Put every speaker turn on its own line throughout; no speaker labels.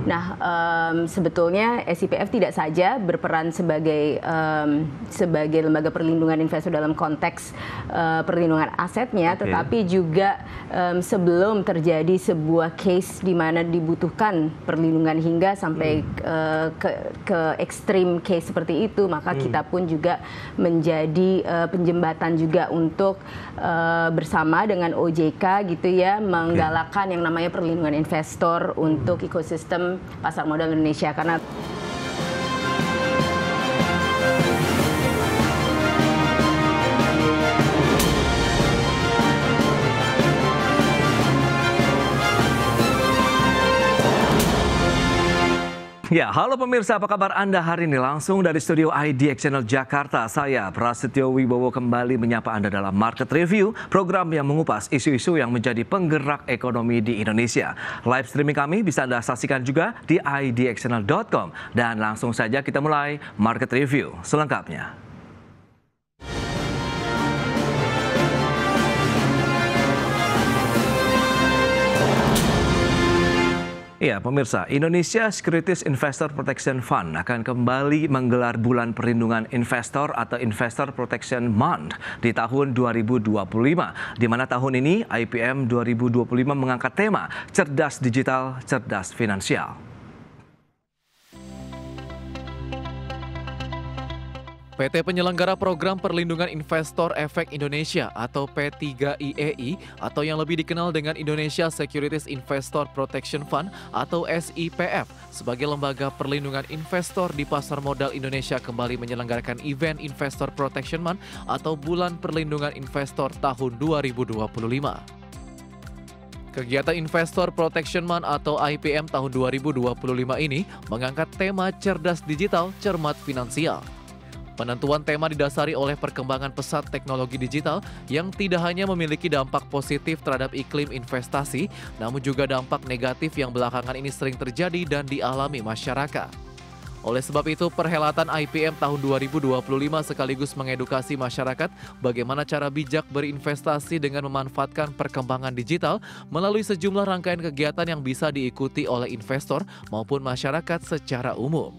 Nah, sebetulnya SIPF tidak saja berperan sebagai lembaga perlindungan investor dalam konteks perlindungan asetnya, tetapi juga sebelum terjadi sebuah case di mana dibutuhkan perlindungan hingga sampai ke ekstrim case seperti itu, maka kita pun juga menjadi penjembatan juga untuk bersama dengan OJK gitu ya, menggalakkan yang namanya perlindungan investor untuk ekosistem pasar modal Indonesia. Karena
ya, halo pemirsa, apa kabar Anda hari ini? Langsung dari studio IDX Channel Jakarta, saya Prasetyo Wibowo kembali menyapa Anda dalam Market Review, program yang mengupas isu-isu yang menjadi penggerak ekonomi di Indonesia. Live streaming kami bisa Anda saksikan juga di idxchannel.com. Dan langsung saja kita mulai Market Review selengkapnya. Ya, pemirsa, Indonesia Securities Investor Protection Fund akan kembali menggelar bulan perlindungan investor atau Investor Protection Month di tahun 2025, di mana tahun ini IPM 2025 mengangkat tema Cerdas Digital, Cerdas Finansial.
PT Penyelenggara Program Perlindungan Investor Efek Indonesia atau P3IEI atau yang lebih dikenal dengan Indonesia Securities Investor Protection Fund atau SIPF sebagai lembaga perlindungan investor di pasar modal Indonesia kembali menyelenggarakan event Investor Protection Month atau Bulan Perlindungan Investor tahun 2025. Kegiatan Investor Protection Month atau IPM tahun 2025 ini mengangkat tema Cerdas Digital, Cermat Finansial. Penentuan tema didasari oleh perkembangan pesat teknologi digital yang tidak hanya memiliki dampak positif terhadap iklim investasi, namun juga dampak negatif yang belakangan ini sering terjadi dan dialami masyarakat. Oleh sebab itu, perhelatan IPM tahun 2025 sekaligus mengedukasi masyarakat bagaimana cara bijak berinvestasi dengan memanfaatkan perkembangan digital melalui sejumlah rangkaian kegiatan yang bisa diikuti oleh investor maupun masyarakat secara umum.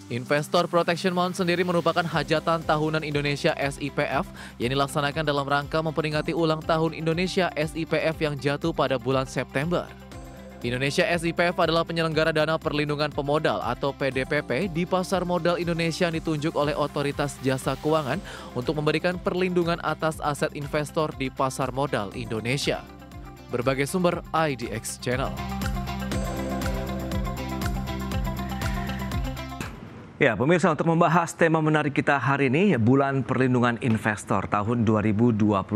Investor Protection Month sendiri merupakan hajatan tahunan Indonesia SIPF yang dilaksanakan dalam rangka memperingati ulang tahun Indonesia SIPF yang jatuh pada bulan September. Indonesia SIPF adalah penyelenggara dana perlindungan pemodal atau PDPP di pasar modal Indonesia yang ditunjuk oleh Otoritas Jasa Keuangan untuk memberikan perlindungan atas aset investor di pasar modal Indonesia. Berbagai sumber IDX Channel.
Ya, pemirsa, untuk membahas tema menarik kita hari ini, Bulan Perlindungan Investor tahun 2025,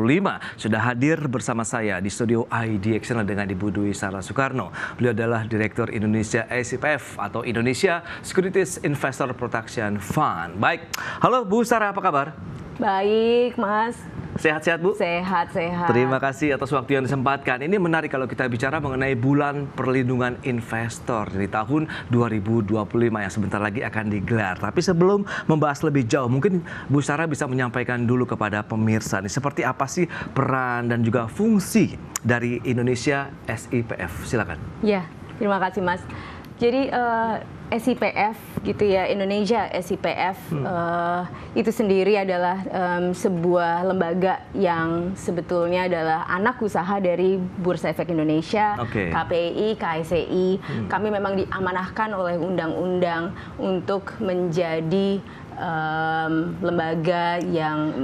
sudah hadir bersama saya di studio IDX Channel dengan Ibu Dwi Sarah Soekarno. Beliau adalah Direktur Indonesia SIPF atau Indonesia Securities Investor Protection Fund. Baik, halo Bu Sarah, apa kabar?
baik, Mas.
Sehat-sehat, Bu?
Sehat.
Terima kasih atas waktu yang disempatkan. Ini menarik kalau kita bicara mengenai Bulan Perlindungan Investor di tahun 2025 yang sebentar lagi akan digelar. Tapi sebelum membahas lebih jauh, mungkin Bu Sarah bisa menyampaikan dulu kepada pemirsa nih, seperti apa sih peran dan juga fungsi dari Indonesia SIPF? Silakan.
Ya, terima kasih, Mas. Jadi SIPF gitu ya, Indonesia SIPF itu sendiri adalah sebuah lembaga yang sebetulnya adalah anak usaha dari Bursa Efek Indonesia, KPI, KSEI. Kami memang diamanahkan oleh undang-undang untuk menjadi lembaga yang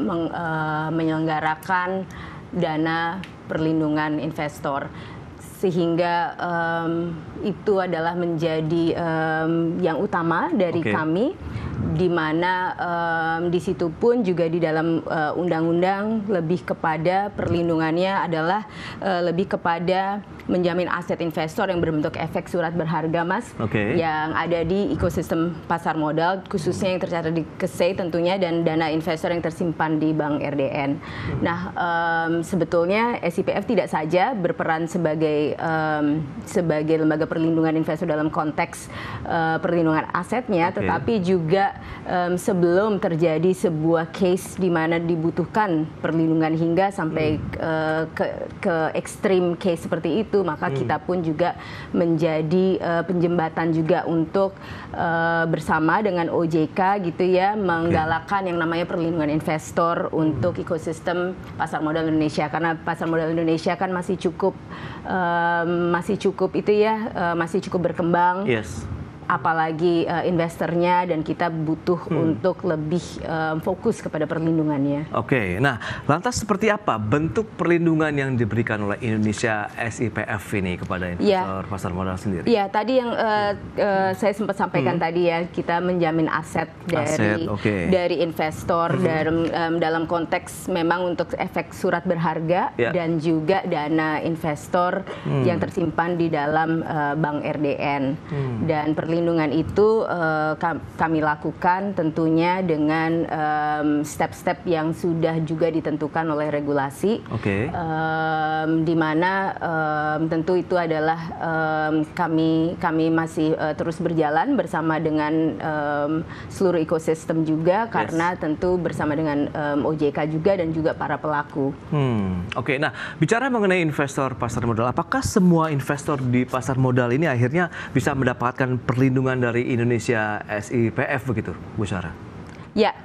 menyelenggarakan dana perlindungan investor. Sehingga itu adalah menjadi yang utama dari kami, di mana di situ pun juga di dalam undang-undang lebih kepada perlindungannya adalah lebih kepada menjamin aset investor yang berbentuk efek surat berharga, Mas, yang ada di ekosistem pasar modal, khususnya yang tercatat di KSEI tentunya, dan dana investor yang tersimpan di Bank RDN. Nah, sebetulnya SIPF tidak saja berperan sebagai sebagai lembaga perlindungan investor dalam konteks perlindungan asetnya, tetapi juga sebelum terjadi sebuah case di mana dibutuhkan perlindungan hingga sampai ke ekstrim case seperti itu, maka kita pun juga menjadi penjembatan juga untuk bersama dengan OJK gitu ya, menggalakkan yang namanya perlindungan investor untuk ekosistem pasar modal Indonesia, karena pasar modal Indonesia kan masih cukup masih cukup berkembang. Apalagi investornya, dan kita butuh untuk lebih fokus kepada perlindungannya.
Oke, nah lantas seperti apa bentuk perlindungan yang diberikan oleh Indonesia SIPF ini kepada investor pasar modal sendiri?
Ya, tadi yang saya sempat sampaikan tadi ya, kita menjamin aset dari investor dalam konteks memang untuk efek surat berharga dan juga dana investor yang tersimpan di dalam Bank RDN. Dan perlindungan itu kami lakukan tentunya dengan step-step yang sudah juga ditentukan oleh regulasi, di mana tentu itu adalah kami masih terus berjalan bersama dengan seluruh ekosistem juga, karena tentu bersama dengan OJK juga dan juga para pelaku.
Oke, nah bicara mengenai investor pasar modal, apakah semua investor di pasar modal ini akhirnya bisa mendapatkan perlindungan dari Indonesia SIPF begitu, Bu Sarah?
Ya,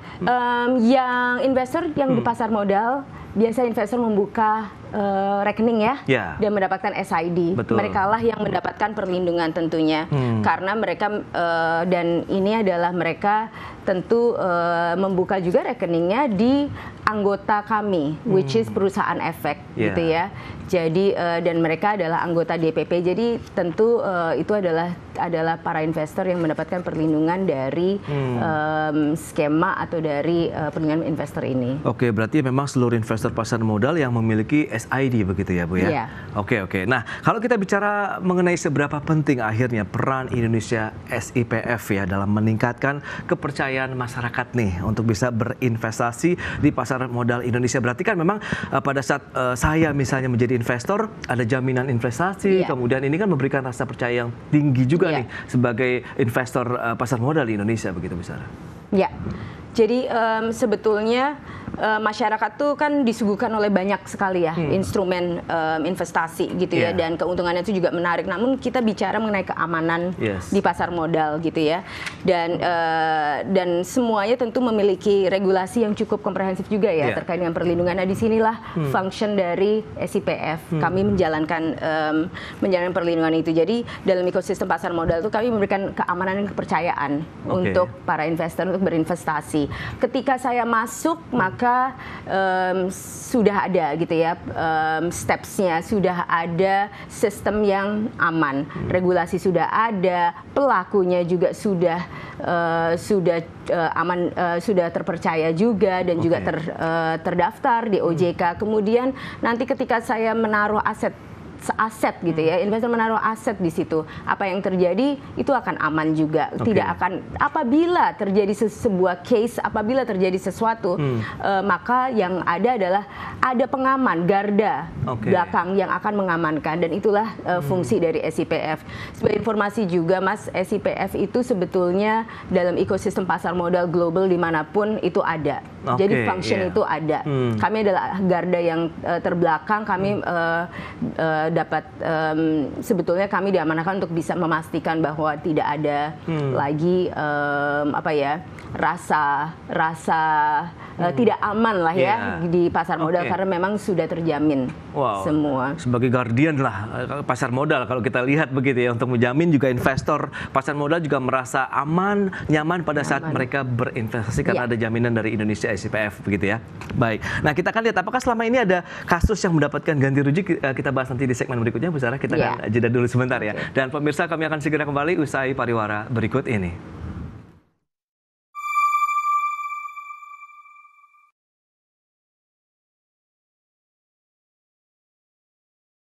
yang investor yang di pasar modal, biasa investor membuka rekening dan mendapatkan SID. Mereka lah yang mendapatkan perlindungan tentunya, karena mereka dan ini adalah mereka tentu membuka juga rekeningnya di anggota kami, which is perusahaan efek gitu ya. Jadi dan mereka adalah anggota DPP. Jadi tentu itu adalah para investor yang mendapatkan perlindungan dari skema atau dari perlindungan investor ini.
Oke, berarti memang seluruh investor pasar modal yang memiliki SID begitu ya, Bu ya? Oke. Nah, kalau kita bicara mengenai seberapa penting akhirnya peran Indonesia SIPF ya dalam meningkatkan kepercayaan masyarakat nih untuk bisa berinvestasi di pasar modal Indonesia. Berarti kan memang pada saat saya misalnya menjadi investor, ada jaminan investasi, kemudian ini kan memberikan rasa percaya yang tinggi juga nih sebagai investor pasar modal di Indonesia begitu, Bu Sarah?
Ya, jadi sebetulnya masyarakat tuh kan disuguhkan oleh banyak sekali ya instrumen investasi gitu ya, dan keuntungannya itu juga menarik. Namun kita bicara mengenai keamanan di pasar modal gitu ya, dan semuanya tentu memiliki regulasi yang cukup komprehensif juga ya terkait dengan perlindungan. Nah, disinilah function dari SIPF, kami menjalankan perlindungan itu. Jadi dalam ekosistem pasar modal itu kami memberikan keamanan dan kepercayaan untuk para investor untuk berinvestasi. Ketika saya masuk, maka sudah ada gitu ya stepsnya, sudah ada sistem yang aman, regulasi sudah ada, pelakunya juga sudah aman, sudah terpercaya juga dan juga terdaftar di OJK. Kemudian nanti ketika saya menaruh aset gitu ya, investor menaruh aset di situ, apa yang terjadi itu akan aman juga. Tidak akan, apabila terjadi sebuah case, apabila terjadi sesuatu, maka yang ada adalah ada pengaman, garda belakang yang akan mengamankan, dan itulah fungsi dari SIPF. Sebagai informasi juga, Mas, SIPF itu sebetulnya dalam ekosistem pasar modal global dimanapun itu ada. Jadi function itu ada. Kami adalah garda yang terbelakang. Kami dapat sebetulnya kami diamanahkan untuk bisa memastikan bahwa tidak ada lagi rasa tidak aman lah ya di pasar modal, karena memang sudah terjamin semua.
Sebagai guardian lah pasar modal kalau kita lihat begitu ya, untuk menjamin juga investor pasar modal juga merasa aman, nyaman pada saat mereka berinvestasi karena ada jaminan dari Indonesia SIPF begitu ya. Baik. Nah, kita akan lihat apakah selama ini ada kasus yang mendapatkan ganti rugi, kita bahas nanti di segmen berikutnya, Bu Sarah. Kita akan jeda dulu sebentar ya. Dan pemirsa, kami akan segera kembali usai pariwara berikut ini.